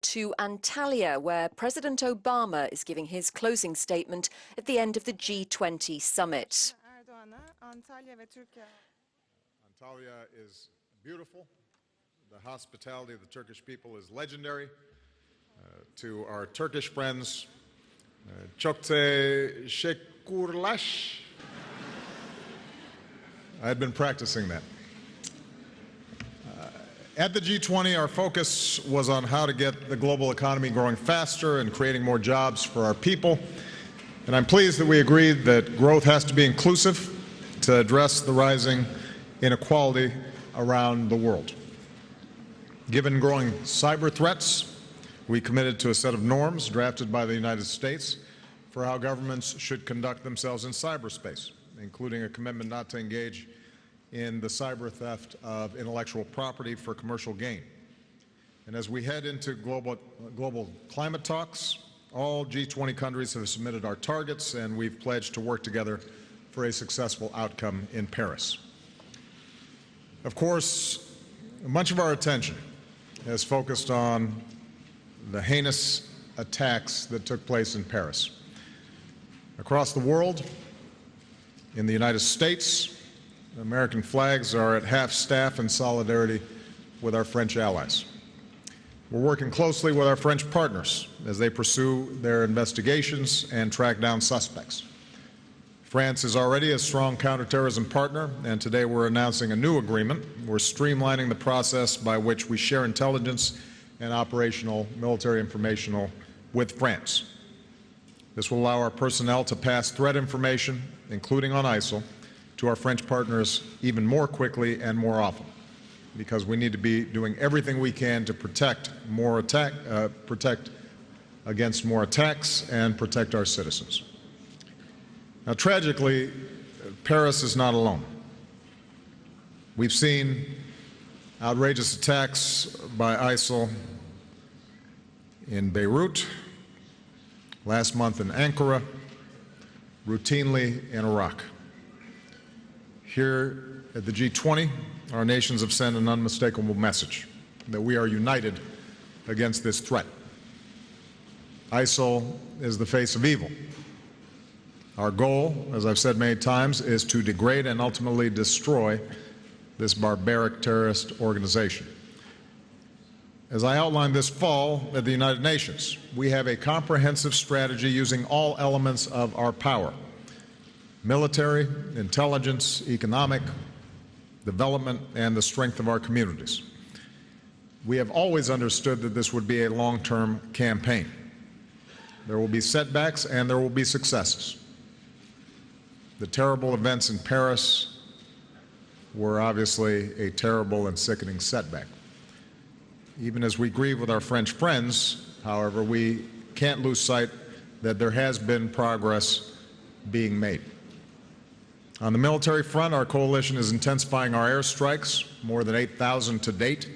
to Antalya, where President Obama is giving his closing statement at the end of the G20 summit. Antalya is beautiful. The hospitality of the Turkish people is legendary. To our Turkish friends, çok teşekkürler. I had been practicing that. At the G20, our focus was on how to get the global economy growing faster and creating more jobs for our people. And I'm pleased that we agreed that growth has to be inclusive to address the rising inequality around the world. Given growing cyber threats, we committed to a set of norms drafted by the United States for how governments should conduct themselves in cyberspace, including a commitment not to engage in the cyber theft of intellectual property for commercial gain. And as we head into global climate talks, all G20 countries have submitted our targets, and we've pledged to work together for a successful outcome in Paris. Of course, much of our attention has focused on the heinous attacks that took place in Paris. Across the world, in the United States, American flags are at half-staff in solidarity with our French allies. We're working closely with our French partners as they pursue their investigations and track down suspects. France is already a strong counterterrorism partner, and today we're announcing a new agreement. We're streamlining the process by which we share intelligence and operational military information with France. This will allow our personnel to pass threat information, including on ISIL, to our French partners even more quickly and more often, because we need to be doing everything we can to protect against more attacks and protect our citizens. Now, tragically, Paris is not alone. We've seen outrageous attacks by ISIL in Beirut, last month in Ankara, routinely in Iraq. Here at the G20, our nations have sent an unmistakable message that we are united against this threat. ISIL is the face of evil. Our goal, as I've said many times, is to degrade and ultimately destroy this barbaric terrorist organization. As I outlined this fall at the United Nations, we have a comprehensive strategy using all elements of our power: military, intelligence, economic, development, and the strength of our communities. We have always understood that this would be a long-term campaign. There will be setbacks and there will be successes. The terrible events in Paris were obviously a terrible and sickening setback. Even as we grieve with our French friends, however, we can't lose sight that there has been progress being made. On the military front, our coalition is intensifying our airstrikes, more than 8,000 to date.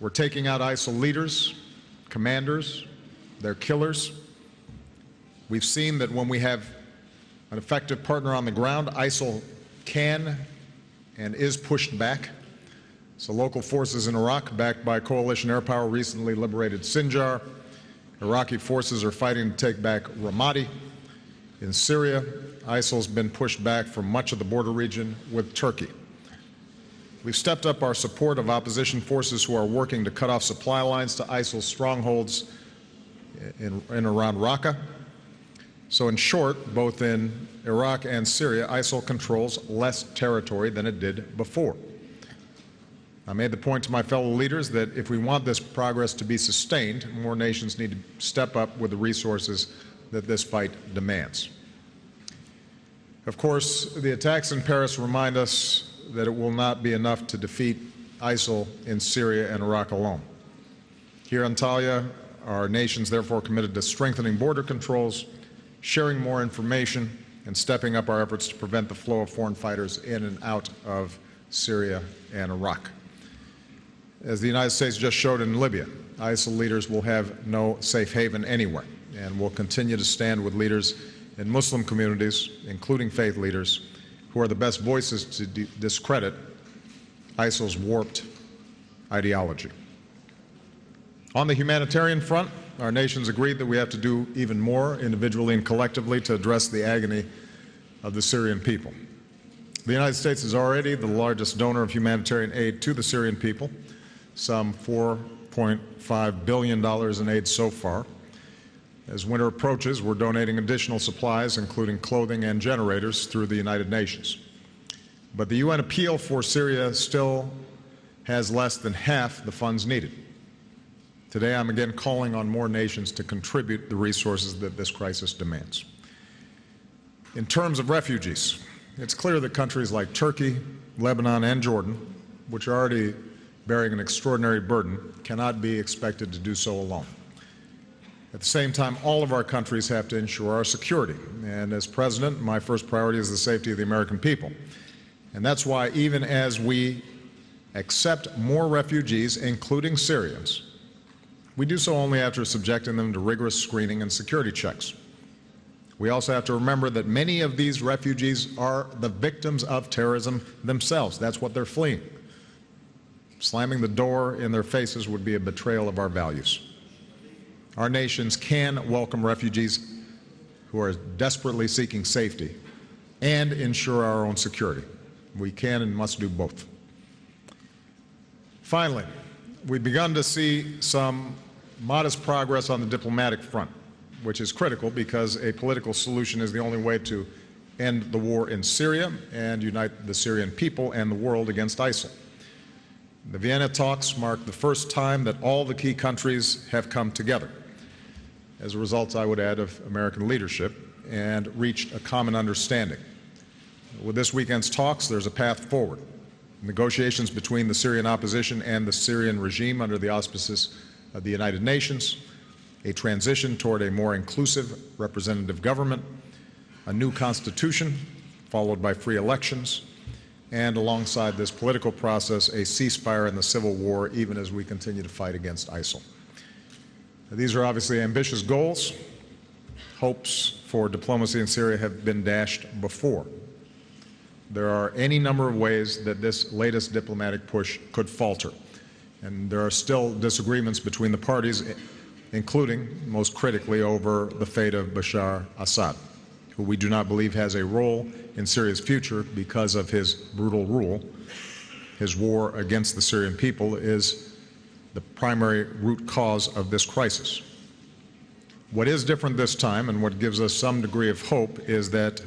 We're taking out ISIL leaders, commanders, their killers. We've seen that when we have an effective partner on the ground, ISIL can and is pushed back. So local forces in Iraq, backed by coalition air power, recently liberated Sinjar. Iraqi forces are fighting to take back Ramadi. In Syria, ISIL's been pushed back from much of the border region with Turkey. We've stepped up our support of opposition forces who are working to cut off supply lines to ISIL's strongholds in around Raqqa. So in short, both in Iraq and Syria, ISIL controls less territory than it did before. I made the point to my fellow leaders that if we want this progress to be sustained, more nations need to step up with the resources that this fight demands. Of course, the attacks in Paris remind us that it will not be enough to defeat ISIL in Syria and Iraq alone. Here in Antalya, our nations therefore committed to strengthening border controls, sharing more information, and stepping up our efforts to prevent the flow of foreign fighters in and out of Syria and Iraq. As the United States just showed in Libya, ISIL leaders will have no safe haven anywhere, and will continue to stand with leaders in Muslim communities, including faith leaders, who are the best voices to discredit ISIL's warped ideology. On the humanitarian front, our nations agreed that we have to do even more individually and collectively to address the agony of the Syrian people. The United States is already the largest donor of humanitarian aid to the Syrian people, some $4.5 billion in aid so far. As winter approaches, we're donating additional supplies, including clothing and generators, through the United Nations. But the UN appeal for Syria still has less than half the funds needed. Today, I'm again calling on more nations to contribute the resources that this crisis demands. In terms of refugees, it's clear that countries like Turkey, Lebanon, and Jordan, which are already bearing an extraordinary burden, cannot be expected to do so alone. At the same time, all of our countries have to ensure our security. And as president, my first priority is the safety of the American people. And that's why even as we accept more refugees, including Syrians, we do so only after subjecting them to rigorous screening and security checks. We also have to remember that many of these refugees are the victims of terrorism themselves. That's what they're fleeing. Slamming the door in their faces would be a betrayal of our values. Our nations can welcome refugees who are desperately seeking safety and ensure our own security. We can and must do both. Finally, we've begun to see some modest progress on the diplomatic front, which is critical because a political solution is the only way to end the war in Syria and unite the Syrian people and the world against ISIL. The Vienna talks mark the first time that all the key countries have come together, as a result, I would add, of American leadership, and reached a common understanding. With this weekend's talks, there's a path forward. Negotiations between the Syrian opposition and the Syrian regime under the auspices of the United Nations, a transition toward a more inclusive representative government, a new constitution, followed by free elections, and alongside this political process, a ceasefire in the civil war, even as we continue to fight against ISIL. These are obviously ambitious goals. Hopes for diplomacy in Syria have been dashed before. There are any number of ways that this latest diplomatic push could falter, and there are still disagreements between the parties, including, most critically, over the fate of Bashar Assad, who we do not believe has a role in Syria's future because of his brutal rule. His war against the Syrian people is the primary root cause of this crisis. What is different this time, and what gives us some degree of hope, is that,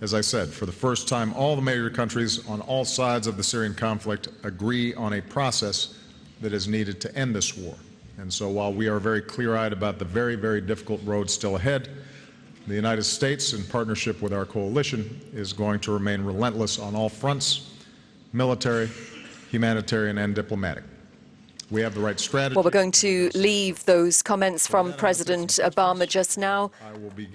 as I said, for the first time, all the major countries on all sides of the Syrian conflict agree on a process that is needed to end this war. And so while we are very clear-eyed about the very, very difficult road still ahead, the United States, in partnership with our coalition, is going to remain relentless on all fronts: military, humanitarian, and diplomatic. We have the right strategy. Well, we're going to leave those comments from President Obama just now.